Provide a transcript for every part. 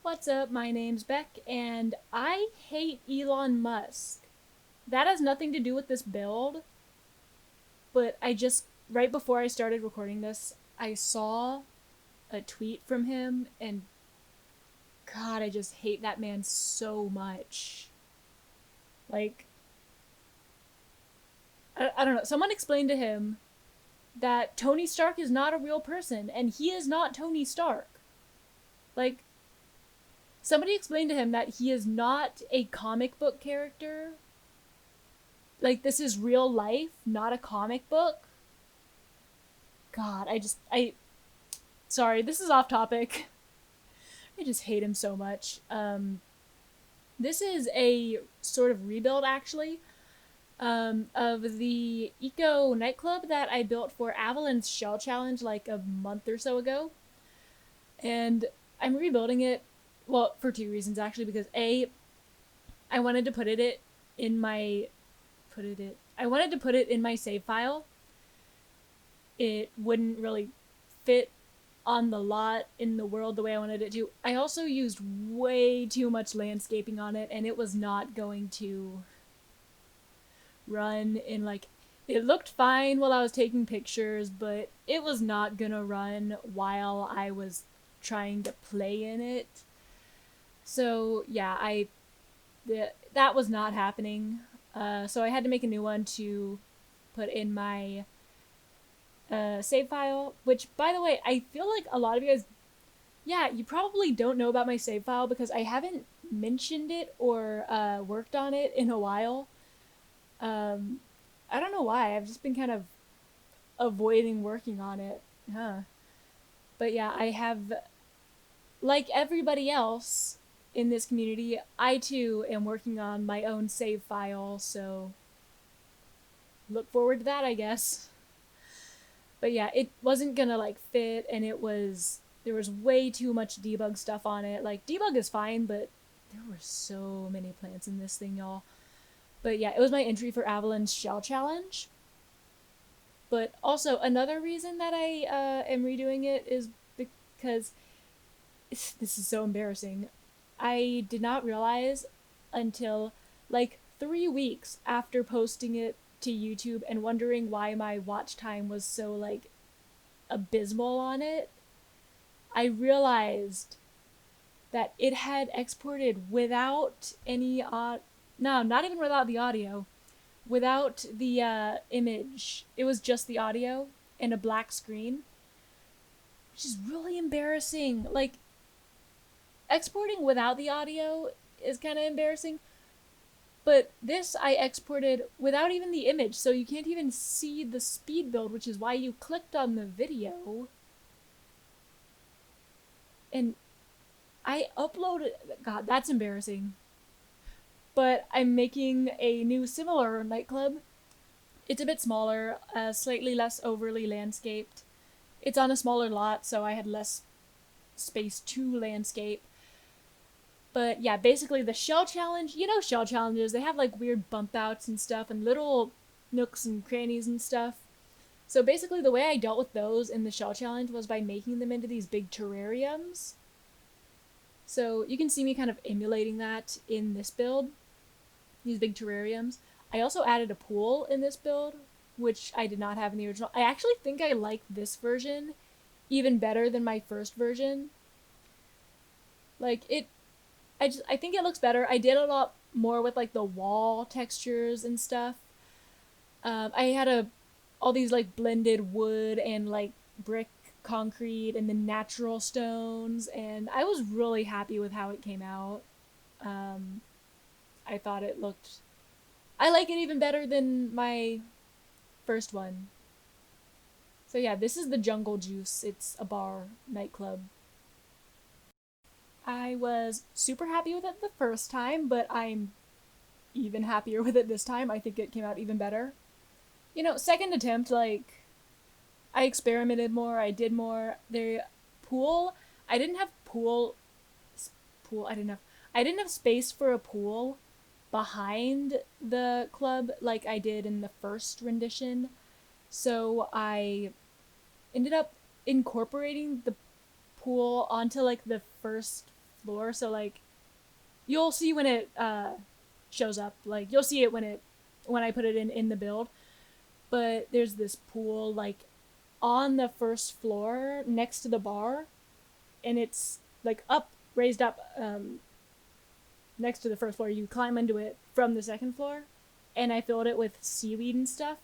What's up? My name's Beck, and I hate Elon Musk. That has nothing to do with this build, but right before I started recording this, I saw a tweet from him, and God, I just hate that man so much. Like, I don't know. Someone explained to him that Tony Stark is not a real person, and he is not Tony Stark. Like, somebody explained to him that he is not a comic book character. Like, this is real life, not a comic book. God, sorry, this is off topic. I just hate him so much. This is a sort of rebuild, actually, of the Eco Nightclub that I built for Avalon's Shell Challenge like a month or so ago. And I'm rebuilding it, well, for two reasons, actually, because A, I wanted to I wanted to put it in my save file. It wouldn't really fit on the lot in the world the way I wanted it to. I also used way too much landscaping on it, and it was not going to run in like. It looked fine while I was taking pictures, but it was not gonna run while I was trying to play in it. So yeah, that was not happening. So I had to make a new one to put in my save file, which, by the way, I feel like a lot of you guys, yeah, you probably don't know about my save file because I haven't mentioned it or worked on it in a while. Um, I don't know why. I've just been kind of avoiding working on it. Huh. But yeah, I have, like everybody else in this community, I too am working on my own save file, so look forward to that, I guess. But yeah, it wasn't gonna like fit, and there was way too much debug stuff on it. Like, debug is fine, but there were so many plants in this thing, y'all. But yeah, it was my entry for Avalon's Shell Challenge. But also, another reason that I am redoing it is because this is so embarrassing. I did not realize until like 3 weeks after posting it to YouTube and wondering why my watch time was so like abysmal on it. I realized that it had exported without any no, not even without the audio, without the image. It was just the audio and a black screen, which is really embarrassing. Like, exporting without the audio is kind of embarrassing, but this I exported without even the image, so you can't even see the speed build, which is why you clicked on the video. And I uploaded. God, that's embarrassing. But I'm making a new similar nightclub. It's a bit smaller, slightly less overly landscaped. It's on a smaller lot, so I had less space to landscape. But yeah, basically the shell challenge, you know, shell challenges, they have like weird bump outs and stuff and little nooks and crannies and stuff. So basically the way I dealt with those in the shell challenge was by making them into these big terrariums. So you can see me kind of emulating that in this build, these big terrariums. I also added a pool in this build, which I did not have in the original. I actually think I like this version even better than my first version. Like, I think it looks better. I did a lot more with like the wall textures and stuff. I had all these like blended wood and like brick concrete and then natural stones, and I was really happy with how it came out. Um, I thought it looked. I like it even better than my first one. So yeah, this is the Jungle Juice. It's a bar nightclub. I was super happy with it the first time, but I'm even happier with it this time. I think it came out even better. You know, second attempt, like, I experimented more, I did more. The pool, I didn't have pool, I didn't have space for a pool behind the club like I did in the first rendition. So I ended up incorporating the pool onto like the first floor, so like you'll see when it shows up. Like you'll see it when I put it in the build. But there's this pool like on the first floor next to the bar, and it's like up, raised up, next to the first floor. You climb into it from the second floor, and I filled it with seaweed and stuff.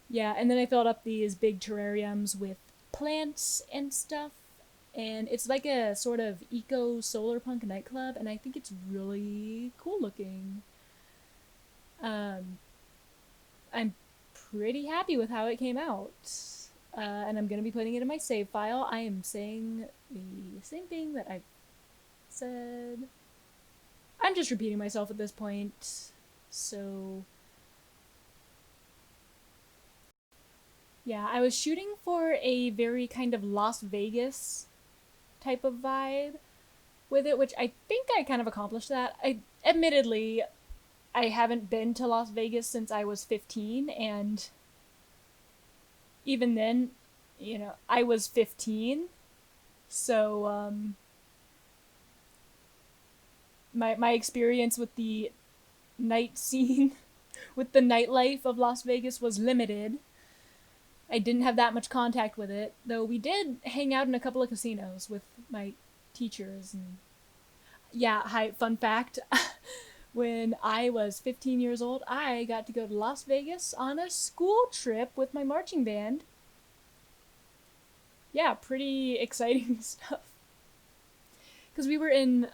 Yeah, and then I filled up these big terrariums with plants and stuff. And it's like a sort of eco SolarPunk nightclub, and I think it's really cool looking. Um, I'm pretty happy with how it came out. And I'm going to be putting it in my save file. I am saying the same thing that I've said. I'm just repeating myself at this point. So, yeah, I was shooting for a very kind of Las Vegas type of vibe with it, which I think I kind of accomplished that. Admittedly, I haven't been to Las Vegas since I was 15, and even then, I was 15, so my experience with the night scene, with the nightlife of Las Vegas was limited. I didn't have that much contact with it, though we did hang out in a couple of casinos with my teachers. And yeah, fun fact. When I was 15 years old, I got to go to Las Vegas on a school trip with my marching band. Yeah, pretty exciting stuff. Because we were in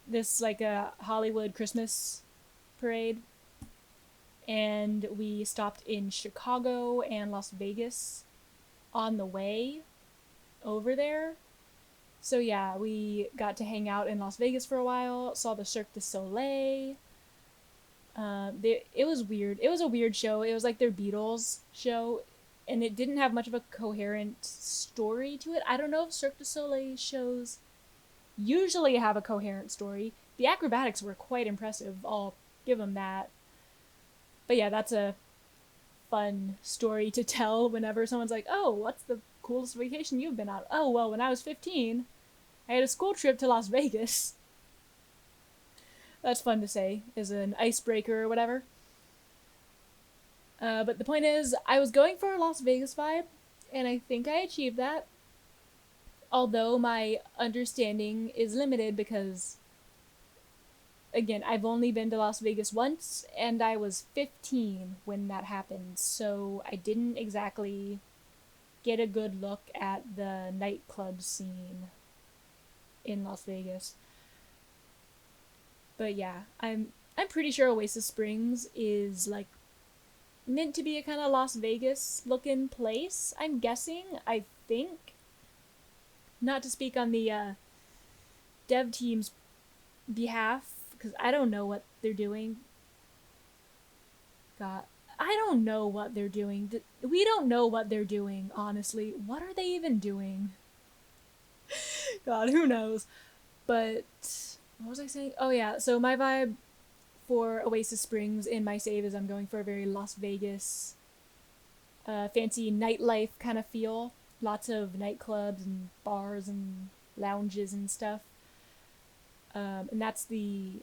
this like a Hollywood Christmas parade, and we stopped in Chicago and Las Vegas on the way over there. So yeah, we got to hang out in Las Vegas for a while, saw the Cirque du Soleil. It was weird. It was a weird show. It was like their Beatles show, and it didn't have much of a coherent story to it. I don't know if Cirque du Soleil shows usually have a coherent story. The acrobatics were quite impressive, I'll give them that. But yeah, that's a fun story to tell whenever someone's like, oh, what's the coolest vacation you've been on? Oh, well, when I was 15, I had a school trip to Las Vegas. That's fun to say as an icebreaker or whatever. But the point is, I was going for a Las Vegas vibe, and I think I achieved that. Although my understanding is limited because, again, I've only been to Las Vegas once, and I was 15 when that happened, so I didn't exactly get a good look at the nightclub scene in Las Vegas. But yeah, I'm pretty sure Oasis Springs is like meant to be a kind of Las Vegas looking place. I'm guessing. I think. Not to speak on the dev team's behalf, because I don't know what they're doing. God, I don't know what they're doing. We don't know what they're doing, honestly. What are they even doing? God, who knows? But what was I saying? Oh yeah, so my vibe for Oasis Springs in my save is I'm going for a very Las Vegas, fancy nightlife kind of feel. Lots of nightclubs and bars and lounges and stuff. And that's the,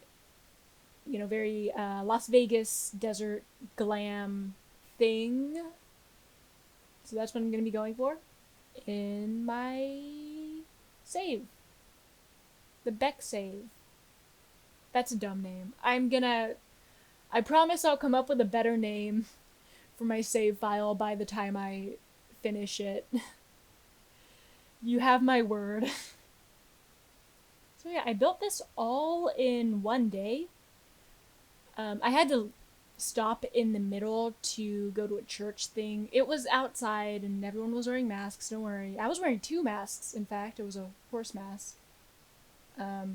very Las Vegas desert glam thing. So that's what I'm going to be going for in my save. The Beck save. That's a dumb name. I promise I'll come up with a better name for my save file by the time I finish it. You have my word. So yeah, I built this all in one day. I had to stop in the middle to go to a church thing. It was outside and everyone was wearing masks, don't worry. I was wearing 2 masks, in fact. It was a horse mask. A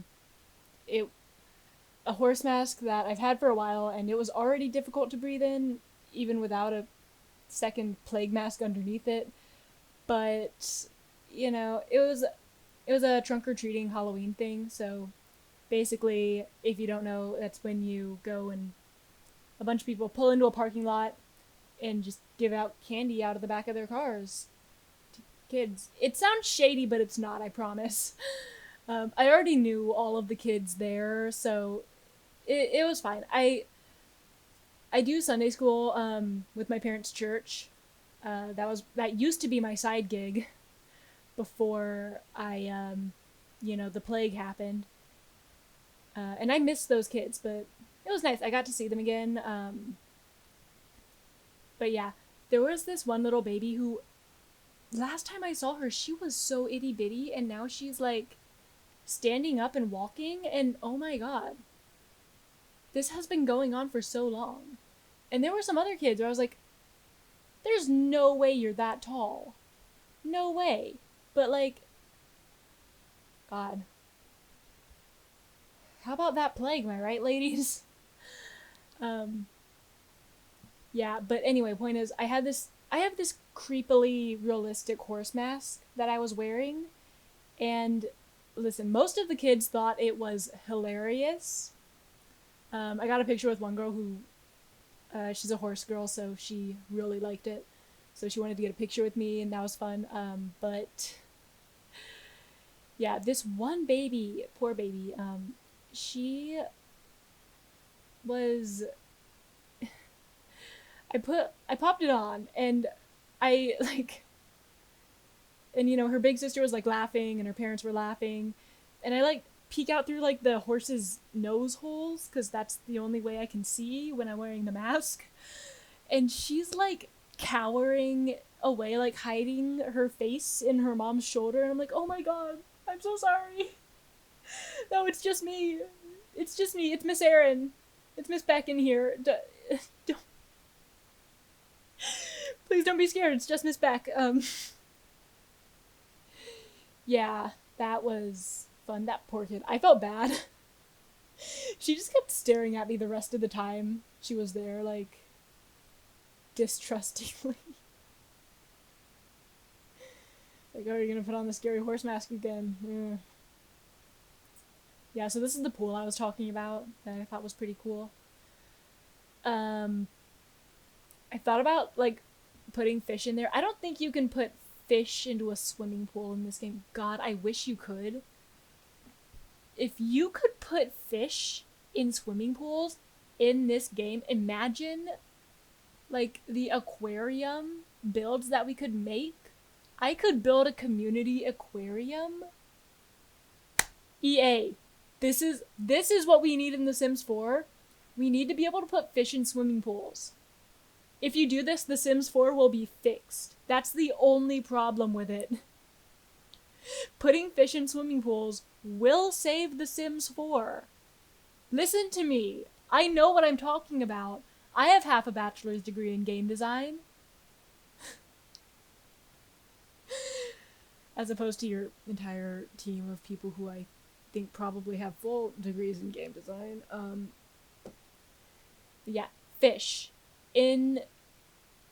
horse mask that I've had for a while, and it was already difficult to breathe in, even without a second plague mask underneath it. But it was a trunk or treating Halloween thing. So basically, if you don't know, that's when you go and a bunch of people pull into a parking lot and just give out candy out of the back of their cars to kids. It sounds shady, but it's not, I promise. I already knew all of the kids there, so it was fine. I do Sunday school with my parents' church. That used to be my side gig before the plague happened. And I missed those kids, but it was nice. I got to see them again. But yeah, there was this one little baby who, last time I saw her, she was so itty bitty, and now she's like standing up and walking, and oh my god, this has been going on for so long. And there were some other kids where I was like, there's no way you're that tall. No way. But like, God. How about that plague, am I right, ladies? Yeah, but anyway, point is, I have this creepily realistic horse mask that I was wearing, and listen, most of the kids thought it was hilarious. I got a picture with one girl who, she's a horse girl, so she really liked it. So she wanted to get a picture with me, and that was fun. But yeah, this one baby, poor baby, she was. I popped it on, and I like, and her big sister was like laughing, and her parents were laughing, and I like peek out through like the horse's nose holes because that's the only way I can see when I'm wearing the mask, and she's like cowering away, like hiding her face in her mom's shoulder, and I'm like, oh my god, I'm so sorry. No, it's just me. It's just me. It's Miss Erin. It's Miss Beck in here. Don't, please don't be scared. It's just Miss Beck. Yeah, that was fun. That poor kid. I felt bad. She just kept staring at me the rest of the time she was there, like, distrustingly. Like, oh, you're gonna put on the scary horse mask again. Ugh. Yeah, so this is the pool I was talking about that I thought was pretty cool. I thought about, like, putting fish in there. I don't think you can put fish into a swimming pool in this game. God, I wish you could. If you could put fish in swimming pools in this game, imagine, like, the aquarium builds that we could make. I could build a community aquarium. EA, this is what we need in The Sims 4. We need to be able to put fish in swimming pools. If you do this, The Sims 4 will be fixed. That's the only problem with it. Putting fish in swimming pools will save The Sims 4. Listen to me. I know what I'm talking about. I have half a bachelor's degree in game design. As opposed to your entire team of people who I think probably have full degrees in game design. Yeah, fish.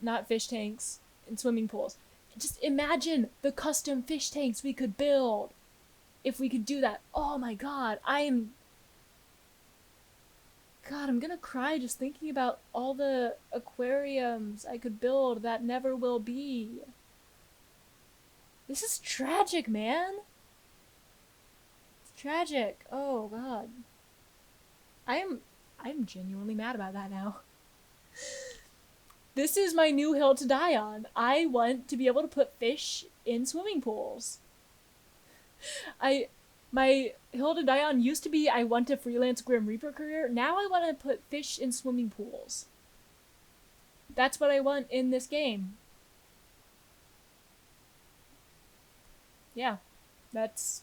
Not fish tanks, in swimming pools. Just imagine the custom fish tanks we could build if we could do that. Oh my god, I'm gonna cry just thinking about all the aquariums I could build that never will be. This is tragic, man. It's tragic. Oh god. I'm genuinely mad about that now. This is my new hill to die on. I want to be able to put fish in swimming pools. My hill to die on used to be I want a freelance Grim Reaper career. Now I want to put fish in swimming pools. That's what I want in this game. Yeah, that's...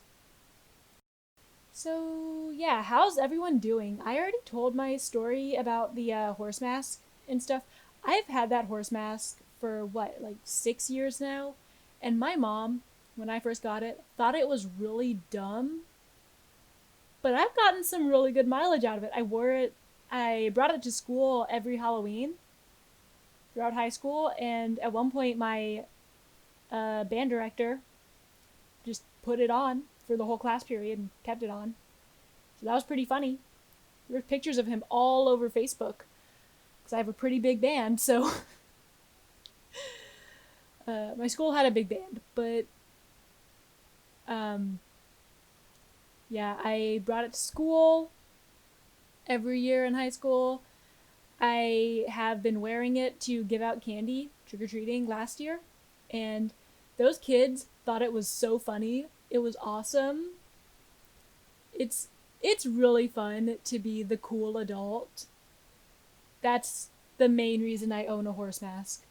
So, yeah, how's everyone doing? I already told my story about the horse mask and stuff. I've had that horse mask for, what, like 6 years now? And my mom, when I first got it, thought it was really dumb. But I've gotten some really good mileage out of it. I brought it to school every Halloween throughout high school, and at one point my band director just put it on for the whole class period and kept it on. So that was pretty funny. There were pictures of him all over Facebook because I have a pretty big band, so my school had a big band, but Yeah, I brought it to school every year in high school. I have been wearing it to give out candy trick or treating last year, and those kids thought it was so funny. It was awesome. It's it's really fun to be the cool adult. That's the main reason I own a horse mask.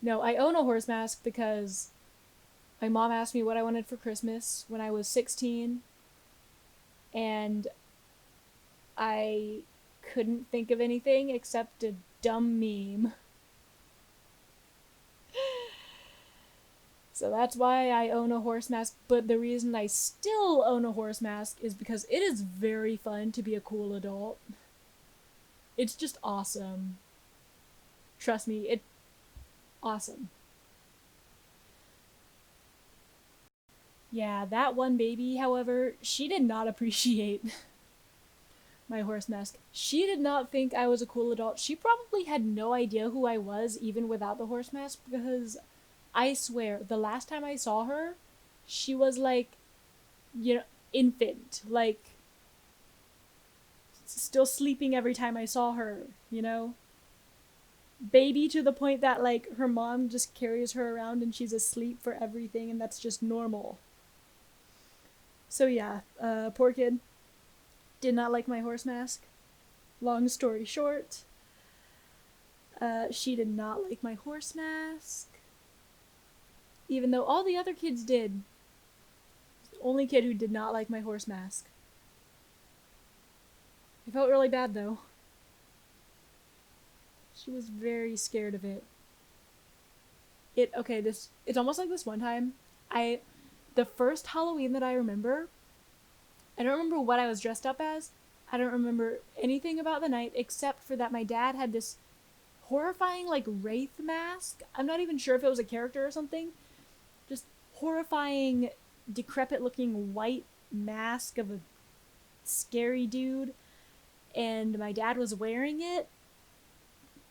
No, I own a horse mask because my mom asked me what I wanted for Christmas when I was 16, and I couldn't think of anything except a dumb meme. So that's why I own a horse mask. But the reason I still own a horse mask is because it is very fun to be a cool adult. It's just awesome. Trust me, it's awesome. Yeah, that one baby, however, she did not appreciate my horse mask. She did not think I was a cool adult. She probably had no idea who I was even without the horse mask because I swear, the last time I saw her, she was like, you know, infant. Like, still sleeping every time I saw her, you know? Baby to the point that, like, her mom just carries her around and she's asleep for everything, and that's just normal. So, yeah, poor kid. Did not like my horse mask. Long story short, she did not like my horse mask. Even though all the other kids did. The only kid who did not like my horse mask. I felt really bad though. She was very scared of it. It's almost like this one time. I the first Halloween that I remember, I don't remember what I was dressed up as. I don't remember anything about the night except for that my dad had this horrifying like wraith mask. I'm not even sure if it was a character or something. Just horrifying, decrepit looking white mask of a scary dude, and my dad was wearing it,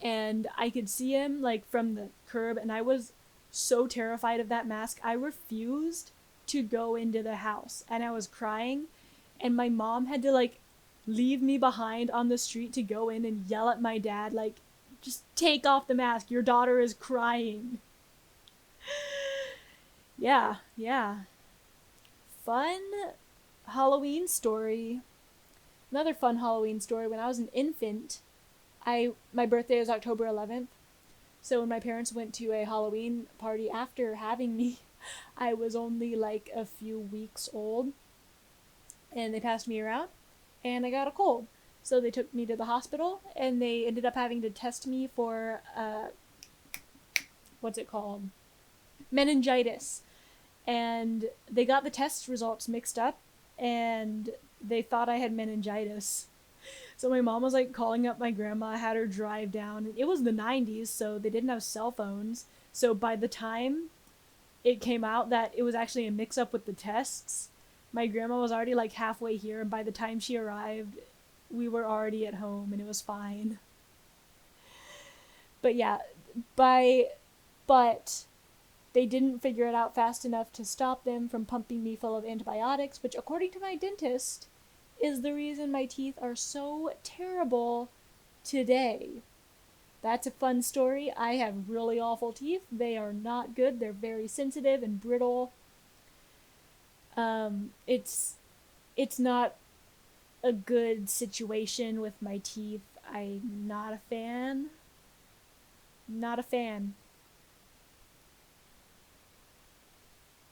and I could see him like from the curb, and I was so terrified of that mask. I refused to go into the house, and I was crying, and my mom had to like leave me behind on the street to go in and yell at my dad like, just take off the mask, your daughter is crying. Yeah, yeah. Fun Halloween story. Another fun Halloween story. When I was an infant, I my birthday is October 11th. So when my parents went to a Halloween party after having me, I was only like a few weeks old, and they passed me around and I got a cold. So they took me to the hospital and they ended up having to test me for what's it called? Meningitis. And they got the test results mixed up and they thought I had meningitis. So my mom was like calling up my grandma, had her drive down. It was the 90s, so they didn't have cell phones. So by the time it came out that it was actually a mix up with the tests, my grandma was already like halfway here, and by the time she arrived, we were already at home and it was fine. But yeah, by but they didn't figure it out fast enough to stop them from pumping me full of antibiotics, which according to my dentist is the reason my teeth are so terrible today. That's a fun story. I have really awful teeth. They are not good. They're very sensitive and brittle. It's not a good situation with my teeth. I'm not a fan. Not a fan.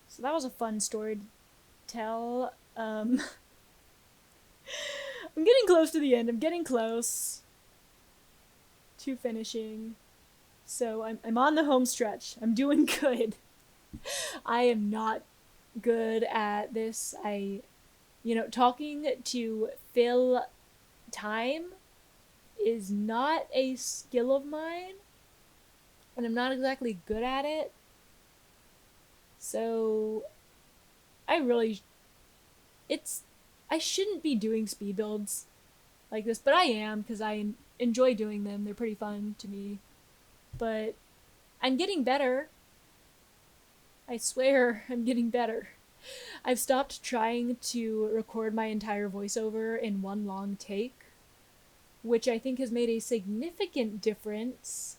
So that was a fun story to tell. I'm getting close to the end. I'm getting close to finishing. So I'm on the home stretch. I'm doing good. I am not good at this. Talking to fill time is not a skill of mine, and I'm not exactly good at it. So I really it's I shouldn't be doing speed builds like this, but I am because I enjoy doing them. They're pretty fun to me. But I'm getting better. I swear I'm getting better. I've stopped trying to record my entire voiceover in one long take, which I think has made a significant difference,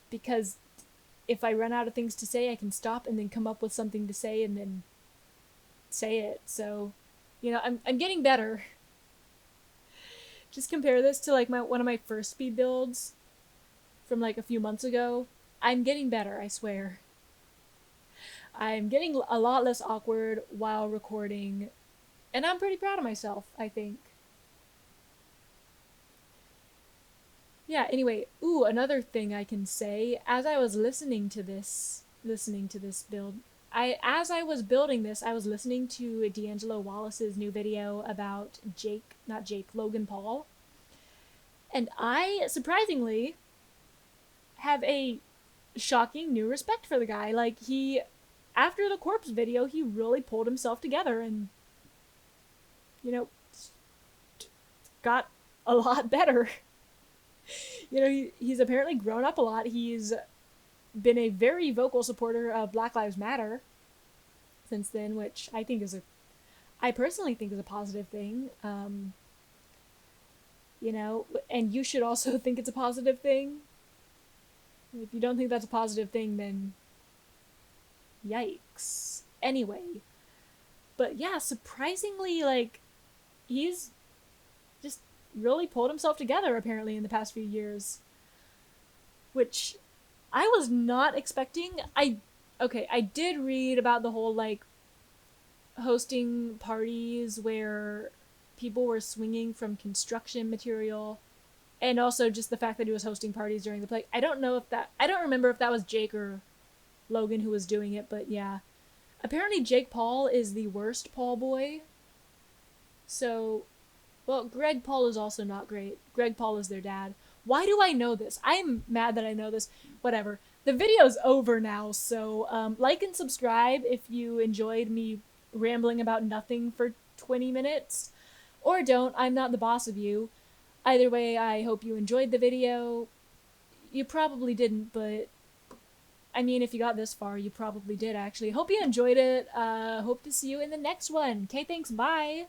because if I run out of things to say, I can stop and then come up with something to say and then say it. So, I'm getting better. Just compare this to like one of my first speed builds from like a few months ago. I'm getting better, I swear. I'm getting a lot less awkward while recording, and I'm pretty proud of myself, I think. Yeah, anyway, another thing I can say, as I was listening to this build, as I was building this, I was listening to D'Angelo Wallace's new video about Logan Paul. And I, surprisingly, have a shocking new respect for the guy. Like, after the corpse video, he really pulled himself together and, got a lot better. He's apparently grown up a lot. He's been a very vocal supporter of Black Lives Matter since then, which I personally think is a positive thing. And you should also think it's a positive thing. If you don't think that's a positive thing, then yikes. Anyway, but yeah, surprisingly, like, he's just really pulled himself together apparently in the past few years, which I was not expecting. I did read about the whole, like, hosting parties where people were swinging from construction material, and also just the fact that he was hosting parties during the plague. I don't remember if that was Jake or Logan who was doing it, but yeah. Apparently Jake Paul is the worst Paul boy. So, well, Greg Paul is also not great. Greg Paul is their dad. Why do I know this? I'm mad that I know this. Whatever. The video's over now, so like and subscribe if you enjoyed me rambling about nothing for 20 minutes. Or don't. I'm not the boss of you. Either way, I hope you enjoyed the video. You probably didn't, but I mean, if you got this far, you probably did, actually. Hope you enjoyed it. Hope to see you in the next one. Okay, thanks. Bye.